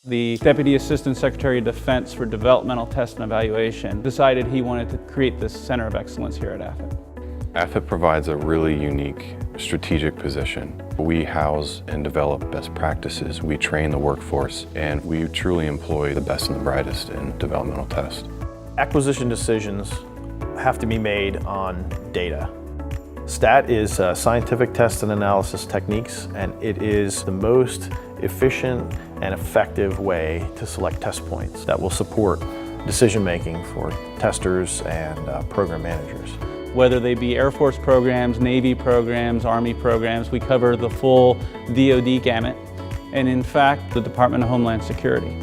The Deputy Assistant Secretary of Defense for Developmental Test and Evaluation decided he wanted to create this Center of Excellence here at Afit. Afit provides a really unique strategic position. We house and develop best practices, we train the workforce, and we truly employ the best and the brightest in developmental test. Acquisition decisions have to be made on data. STAT is scientific test and analysis techniques, and it is the most efficient and effective way to select test points that will support decision-making for testers and program managers. Whether they be Air Force programs, Navy programs, Army programs, we cover the full DoD gamut, and in fact, the Department of Homeland Security.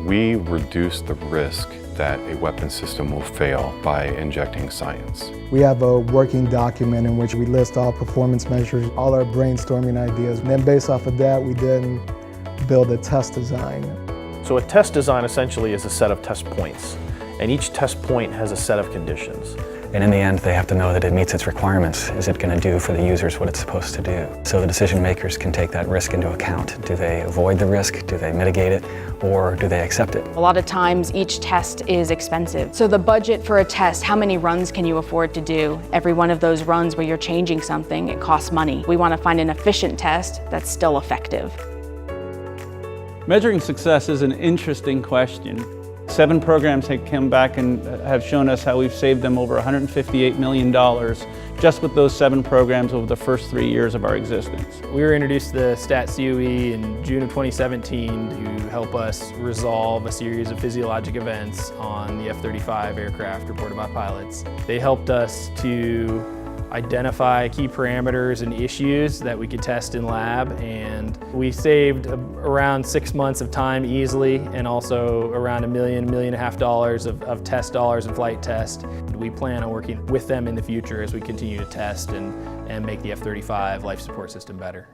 We reduce the risk that a weapon system will fail by injecting science. We have a working document in which we list all performance measures, all our brainstorming ideas, and then based off of that, we then build a test design. So a test design essentially is a set of test points, and each test point has a set of conditions. And in the end, they have to know that it meets its requirements. Is it going to do for the users what it's supposed to do? So the decision makers can take that risk into account. Do they avoid the risk? Do they mitigate it? Or do they accept it? A lot of times each test is expensive. So the budget for a test, how many runs can you afford to do? Every one of those runs where you're changing something, it costs money. We want to find an efficient test that's still effective. Measuring success is an interesting question. 7 programs have come back and have shown us how we've saved them over $158 million just with those 7 programs over the first 3 years of our existence. We were introduced to the STAT COE in June of 2017 to help us resolve a series of physiologic events on the F-35 aircraft reported by pilots. They helped us to identify key parameters and issues that we could test in lab, and we saved around 6 months of time easily, and also around $1 million and a half of test dollars and flight test. We plan on working with them in the future as we continue to test and make the F-35 life support system better.